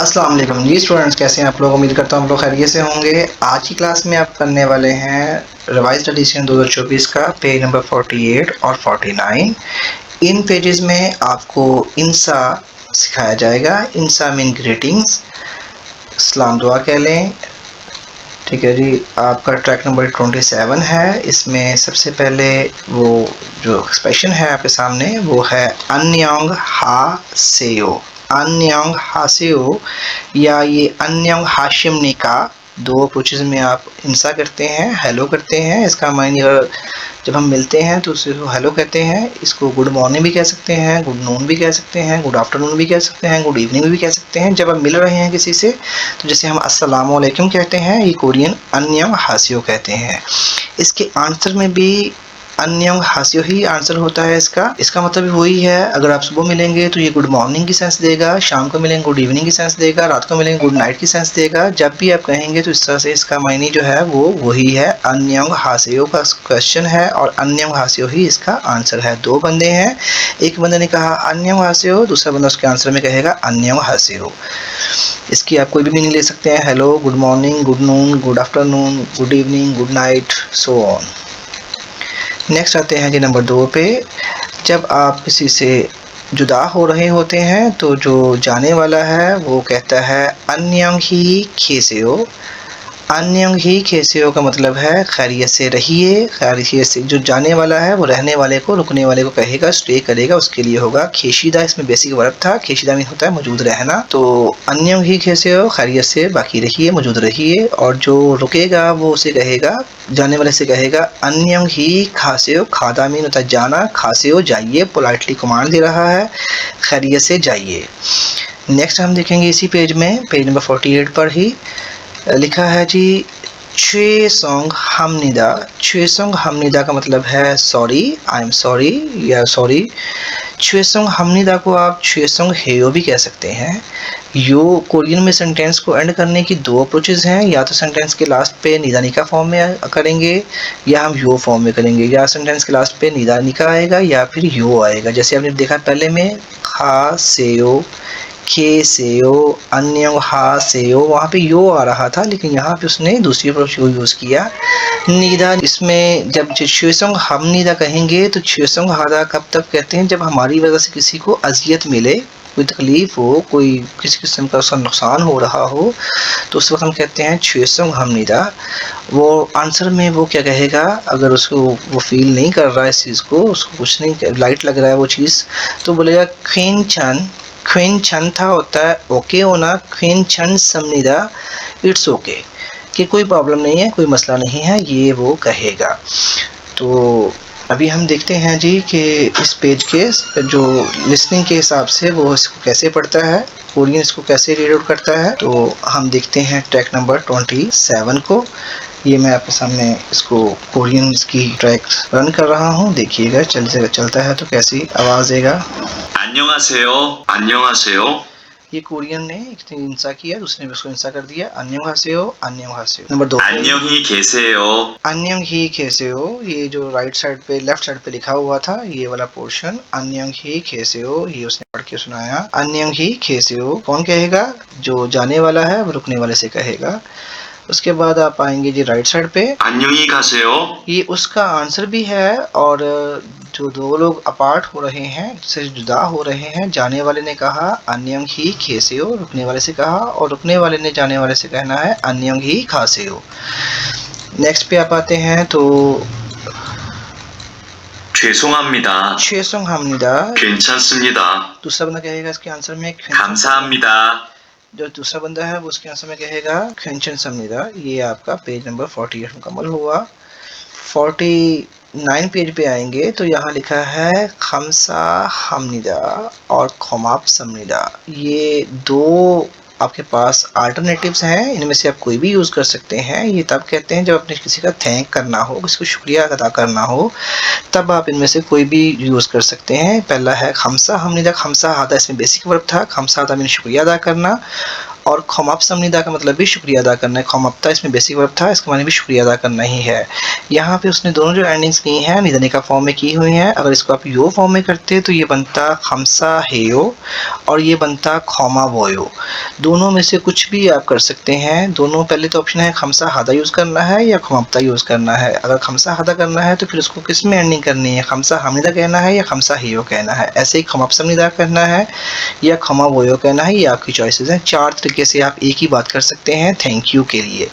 अस्सलाम वालेकुम जी स्टूडेंट्स, कैसे हैं आप लोग। उम्मीद करता हूँ आप लोग खैरियत से होंगे। आज की क्लास में आप करने वाले हैं रिवाइज्ड एडिशन 2024 का पेज नंबर 48 और 49। इन पेजेस में आपको इंसा सिखाया जाएगा। इंसा मीन ग्रीटिंग्स, सलाम दुआ कह लें। ठीक है जी, आपका ट्रैक नंबर 27 है। इसमें सबसे पहले वो जो एक्सप्रेशन है आपके सामने वो है अन्योंग हा सेयो। अन्योंग हासेओ या ये अन्योंग हाशिमनी का दो अप्रोचेज में आप इंसा करते हैं, हेलो करते हैं। इसका मायने जब हम मिलते हैं तो उसे हेलो कहते हैं। इसको गुड मॉर्निंग भी कह सकते हैं, गुड नून भी कह सकते हैं, गुड आफ्टरनून भी कह सकते हैं, गुड इवनिंग भी कह सकते हैं। जब आप मिल रहे हैं किसी से तो जैसे हम अस्सलाम वालेकुम कहते हैं, ये कोरियन अन्योंग हासियो कहते हैं। इसके आंसर में भी अन्योंग हासियो ही आंसर होता है इसका मतलब वही है। अगर आप सुबह मिलेंगे तो ये गुड मॉर्निंग की सेंस देगा, शाम को मिलेंगे गुड इवनिंग की सेंस देगा, रात को मिलेंगे गुड नाइट की सेंस देगा। जब भी आप कहेंगे तो इस तरह से इसका मायने जो है वो वही है। अन्योंग हासियो का क्वेश्चन है और अन्योंग हासियो ही इसका आंसर है। दो बंदे हैं, एक बंदे ने कहा अन्योंग हासियो, दूसरा बंदा उसके आंसर में कहेगा अन्योंग हासियो। इसकी आप कोई भी मीनिंग ले सकते हैं, hello, good morning, good noon, good afternoon, good evening, good night, so on. Next आते हैं जी नंबर 2 पे। जब आप किसी से जुदा हो रहे होते हैं तो जो जाने वाला है वो कहता है अन्योंग ही खेसेओ। अन्योंग ही खेसेओ का मतलब है खैरियत से रहिए। खैरियत से, जो जाने वाला है वो रहने वाले को, रुकने वाले को कहेगा, स्टे करेगा, उसके लिए होगा खेशीदा। इसमें बेसिक वर्ब था। खेशीदा मीन होता है मौजूद रहना। तो अन्योंग ही खेसेओ, खैरियत से बाकी रहिए, मौजूद रहिए। और जो रुकेगा वो उसे कहेगा, जाने वाले से कहेगा अन्योंग ही खासेओ। खादा मीन होता है जाना, खासेओ जाइए, पोलाइटली कमांड दे रहा है, खैरियत से जाइए। नेक्स्ट हम देखेंगे इसी पेज में, पेज नंबर 48 पर ही लिखा है जी छेसोंग हमनिदा। छेसोंग हमनिदा का मतलब है सॉरी, आई एम सॉरी या सॉरी। छेसोंग हमनिदा को आप छेसोंग हेयो भी कह सकते हैं। यो कोरियन में सेंटेंस को एंड करने की दो अप्रोचेज हैं। या तो सेंटेंस के लास्ट पे निदानिका फॉर्म में करेंगे या हम यो फॉर्म में करेंगे। या सेंटेंस के लास्ट पे निदानिका आएगा या फिर यो आएगा। जैसे आपने देखा पहले में खा सेयो, खे सेयो, अन्योंग हा सेयो, वहाँ पे यो आ रहा था, लेकिन यहाँ पे उसने दूसरी अप्रोच को यूज़ किया निदा। इसमें जब छेसोंग हम निदा कहेंगे तो छेसोंग हादा कब तक कहते हैं, जब हमारी वजह से किसी को अजियत मिले, कोई तकलीफ हो, कोई किसी किस्म का उसका नुकसान हो रहा हो, तो उस वक्त हम कहते हैं छेसोंग हम निदा। वो आंसर में वो क्या कहेगा, अगर उसको वो फील नहीं कर रहा है इस चीज़ को, उसको कुछ नहीं लाइट लग रहा है वो चीज़, तो बोलेगा क्वीन छन। क्वीन छन था होता है ओके होना, क्वीन छन समनिदा इट्स ओके, कि कोई प्रॉब्लम नहीं है, कोई मसला नहीं है, ये वो कहेगा। तो अभी हम देखते हैं जी कि इस पेज के जो लिसनिंग के हिसाब से वो इसको कैसे पढ़ता है, कोरियन इसको कैसे रीड आउट करता है। तो हम देखते हैं ट्रैक नंबर 27 को। ये मैं आपके सामने इसको कोरियन की ट्रैक रन कर रहा हूँ, देखिएगा चलता है तो कैसी आवाज़ देगा। 안녕하세요. 안녕하세요. ये कोरियन ने एक इंसा किया, दूसरे ने उसको इंसा कर दिया। अन्योंहासेयो, अन्योंहासेयो। नंबर 2 안녕히 계세요. अन्योंग ही खेसेओ, ये जो राइट साइड पे, लेफ्ट साइड पे लिखा हुआ था ये वाला पोर्शन, अन्योंग ही खेसेओ, ये उसने पढ़ के सुनाया। अन्योंग ही खेसेओ कौन कहेगा, जो जाने वाला है वो रुकने वाले से कहेगा। उसके बाद आप आएंगे जी राइट साइड पे, 안녕히 가세요. ये उसका आंसर भी है। और जो दो लोग अपार्ट हो रहे हैं, से जुदा हो रहे हैं, जाने वाले ने कहा अन्यंग ही खेसेओ, रुकने वाले से कहा, और रुकने वाले ने जाने वाले से कहना है अन्यंग ही खासेओ। नेक्स्ट पे आप आते हैं तो 죄송합니다. छेसोंगहामनिदा, 괜찮습니다. दूसरा बंदा कहेगा इसके आंसर में 감사합니다. जो दूसरा बंदा है वो उसके आंसर में कहेगा खेंचन समनिदा। ये आपका पेज नंबर 48 मुकम्मल हुआ। 49 पेज पे आएंगे तो यहाँ लिखा है खमसा हमनिदा और खोमाप समनिदा। ये दो आपके पास अल्टरनेटिव्स हैं, इनमें से आप कोई भी यूज़ कर सकते हैं। ये तब कहते हैं जब अपने किसी का थैंक करना हो, किसी को शुक्रिया अदा करना हो, तब आप इनमें से कोई भी यूज़ कर सकते हैं। पहला है खमसा हमनिदा। खमसा हादा इसमें बेसिक वर्ब था, खमसा हादा मीन शुक्रिया अदा करना, और खोमाप्सामनिदा का मतलब भी शुक्रिया अदा करना है। खोमाप्ता इसमें बेसिक वर्ब था, इसका माने भी शुक्रिया अदा करना ही है। यहाँ पे उसने दोनों जो एंडिंग्स की हैं निदानिका फॉर्म में की हुई हैं। अगर इसको आप यो फॉर्म में करते तो ये बनता खमसा हेयो और ये बनता खोमा वोयो। दोनों में से कुछ भी आप कर सकते हैं। दोनों पहले तो ऑप्शन है खमसा हादा यूज़ करना है या खोमाप्ता यूज़ करना है। अगर खमसा हादा करना है तो फिर उसको किस में एंडिंग करनी है, खमसा हमनिदा कहना है या खमसा हेयो कहना है। ऐसे ही खोमाप्सामनिदा कहना है या खोमा वोयो कहना है, ये आपकी चॉइसेस हैं। 4 तरीके से आप एक ही बात कर सकते हैं थैंक यू के लिए।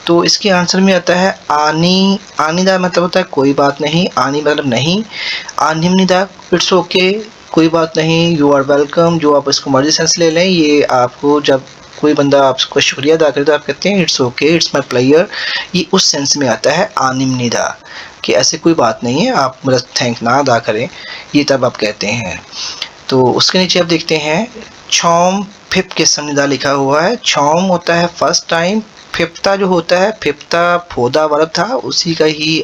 तो इसके आंसर में आता है आनी। आनीदा मतलब होता है कोई बात नहीं, आनी मतलब नहीं। आनिमनिदा इट्स ओके, कोई बात नहीं, यू आर वेलकम, जो आप इसको मर्जी सेंस ले लें। ये आपको जब कोई बंदा आपको शुक्रिया अदा करे तो आप कहते हैं it's okay, it's my player, ये उस सेंस में आता है आनिमनिदा कि ऐसे कोई बात नहीं है, आप मेरा थैंक ना अदा करें, ये तब आप कहते हैं। तो उसके नीचे आप देखते हैं छौम फिप के समनिदा लिखा हुआ है। छौम होता है फर्स्ट टाइम, फिफ्ता जो होता है, फिफ्ता फोदा वर्ब था, उसी का ही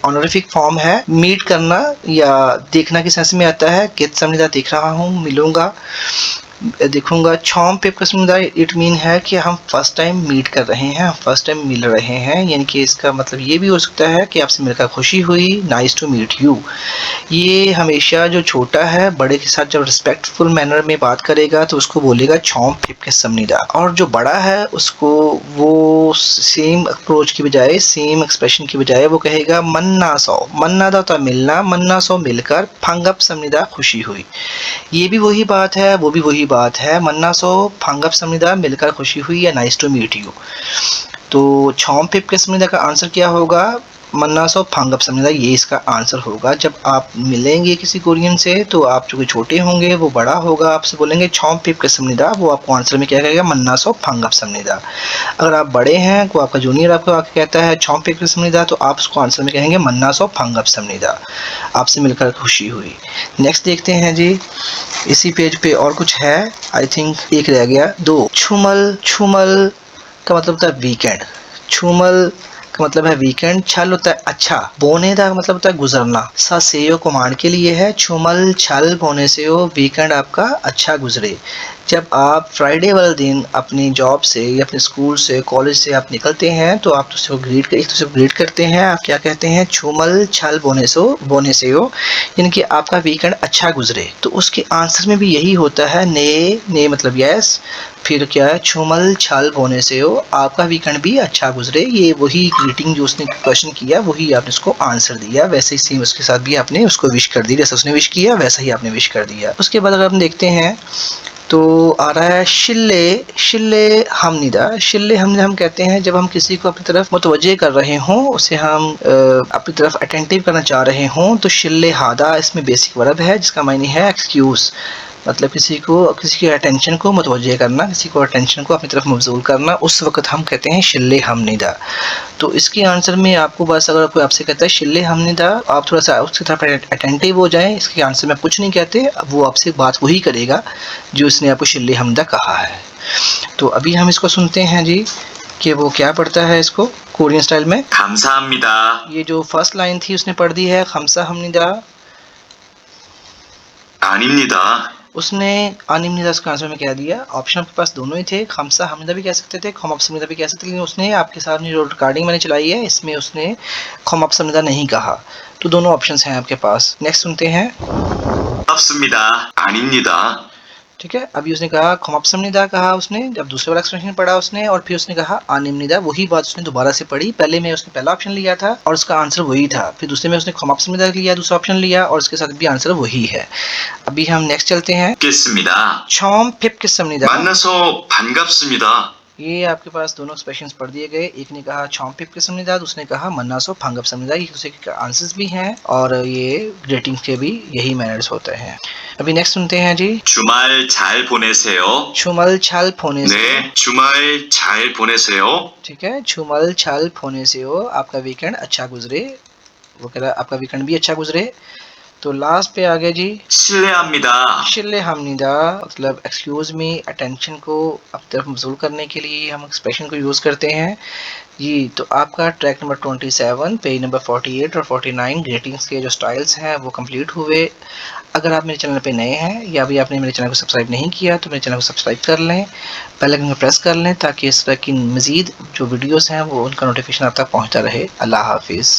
ऑनरिफिक फॉर्म है। मीट करना या देखना के सेंस में आता है, कित समनिदा देख रहा हूँ, मिलूंगा, देखूंगा। छौम पे समझा इट मीन है कि हम फर्स्ट टाइम मीट कर रहे हैं, हम फर्स्ट टाइम मिल रहे हैं, यानी कि इसका मतलब ये भी हो सकता है कि आपसे मिलकर खुशी हुई, नाइस टू मीट यू। ये हमेशा जो छोटा है बड़े के साथ जब रिस्पेक्टफुल मैनर में बात करेगा तो उसको बोलेगा छौम फिप के समनिदा, और जो बड़ा है उसको वो सेम अप्रोच की बजाय, सेम एक्सप्रेशन की बजाय वो कहेगा मन्ना सौ। मन्ना दा होता मिलना, मन्ना सौ मिलकर, फंगप समनिदा खुशी हुई। ये भी वही बात है, वो भी वही बात है, मन्ना सो फंगप समनिदा मिलकर खुशी हुई या नाइस टू मीट यू। तो छौम फिप के समनिदा का आंसर क्या होगा, मन्ना सो फंगप समनिदा, ये इसका आंसर होगा। जब आप मिलेंगे किसी कोरियन से तो आप जो छोटे होंगे वो बड़ा होगा, आपसे बोलेंगे छौम फिप के समनिदा, वो आपको आंसर में क्या कहेगा, मन्ना सो फंगप समनिदा। अगर आप बड़े हैं तो आपका जूनियर आपको आके कहता है छौम फिप के समनिदा, तो आप उसको आंसर में कहेंगे मन्ना सो फंगप समनिदा, आपसे मिलकर खुशी हुई। नेक्स्ट देखते हैं जी, इसी पेज पे और कुछ है, आई थिंक एक रह गया, 2। छुमल, छुमल का मतलब होता है वीकेंड, छुमल का मतलब है वीकेंड। छल होता है अच्छा, बोनेदा का मतलब होता है गुजरना। सा सेयो कमांड के लिए है, छुमल छल बोने से हो, वीकेंड आपका अच्छा गुजरे। जब आप फ्राइडे वाले दिन अपनी जॉब से या अपने स्कूल से कॉलेज से आप निकलते हैं तो आप दूसरे को ग्रीट करते हैं, आप क्या कहते हैं, छुमल छल बोने से हो, यानी कि आपका वीकेंड अच्छा गुजरे। तो उसके आंसर में भी यही होता है, ने मतलब यस, फिर क्या है, छुमल छल बोने से हो, आपका वीकेंड भी अच्छा गुजरे। ये वही ग्रीटिंग जो उसने क्वेश्चन किया वही आपने उसको आंसर दिया, वैसे ही सेम उसके साथ भी आपने उसको विश कर दी, जैसे उसने विश किया वैसा ही आपने विश कर दिया। उसके बाद अगर हम देखते हैं तो आ रहा है शिल्ले, शिल्ले हमनिदा। शिल्ले हमनिदा हम कहते हैं जब हम किसी को अपनी तरफ मुतवज्जे कर रहे हों, उसे हम अपनी तरफ अटेंटिव करना चाह रहे हों, तो शिल्ले हादा इसमें बेसिक वर्ब है जिसका मायने है एक्सक्यूज, मतलब किसी की अटेंशन को मुतवज्जे करना, किसी को अटेंशन को अपनी तरफ मबजूल करना, उस वक्त हम कहते हैं शिल्ले हमनिदा। तो इसके आंसर में आपको बस, अगर कोई आपसे कहता है शिल्ले हमनिदा, आप थोड़ा सा उसकी तरफ अटेंटिव हो जाएं। इसके आंसर में आप कुछ नहीं कहते, वो आपसे बात वही करेगा जो इसने आपको शिल्ले हमनिदा कहा है। तो अभी हम इसको सुनते हैं जी कि वो क्या पढ़ता है इसको कोरियन स्टाइल में। 감사합니다. ये जो फर्स्ट लाइन थी उसने पढ़ दी है खमसा हमनिदा, 아닙니다. उसने अनिमनिदा का आंसर में कह दिया। ऑप्शन आपके पास दोनों ही थे, खमसा हमनिदा भी कह सकते थे, खोमाप्सामनिदा भी कह सकते थे, लेकिन उसने आपके सामने जो रिकॉर्डिंग मैंने चलाई है इसमें उसने खोमाप्सामनिदा नहीं कहा। तो दोनों ऑप्शंस हैं आपके पास। नेक्स्ट सुनते हैं, 없습니다. 아닙니다. ठीक है। अभी उसने कहा खोमाप्सामनिदा कहा उसने, जब दूसरे वाला एक्सप्रेशन पढ़ा उसने, और फिर उसने कहा अनिमनिदा, वही बात उसने दोबारा से पढ़ी। पहले में उसने पहला ऑप्शन लिया था और उसका आंसर वही था, फिर दूसरे में उसने खोमाप्सामनिदा लिया, दूसरा ऑप्शन लिया, और उसके साथ भी आंसर वही है। अभी हम नेक्स्ट चलते हैं, 겠습니다. छौम फिप किस्मनिदा। 만나서 반갑습니다. ये आपके पास दोनों एक्सप्रेशंस पढ़ दिए गए, एक ने कहा छौम फिप किस्मनिदा, दूसरे ने कहा मन्नासो फंगप समनिदा। ये दूसरे के आंसर्स भी हैं और ये ग्रेटिंग्स के भी यही मैनर्स होते हैं। अभी नेक्स्ट सुनते हैं जी, 주말 잘 보내세요. छुमल छल फोने से, 네, 주말 잘 보내세요. ठीक है। छुमल छल फोने से हो, आपका वीकेंड अच्छा गुजरे, वो कह रहा है आपका वीकेंड भी अच्छा गुजरे। तो लास्ट पे आ गया जी 실례합니다. शिल्ले हमनिदा, मतलब एक्सक्यूज़ मी, अटेंशन को अपनी तरफ मबज़ूल करने के लिए हम एक्सप्रेशन को यूज़ करते हैं जी। तो आपका ट्रैक नंबर 27, पेज नंबर 48 और 49 ग्रीटिंग्स के जो स्टाइल्स हैं वो कंप्लीट हुए। अगर आप मेरे चैनल पे नए हैं या अभी आपने मेरे चैनल को सब्सक्राइब नहीं किया तो मेरे चैनल को सब्सक्राइब कर लें, बेल आइकन को प्रेस कर लें ताकि इस तरह की मज़ीद जो वीडियोस हैं वो उनका नोटिफिकेशन आप तक पहुंचता रहे। अल्लाह हाफिज़।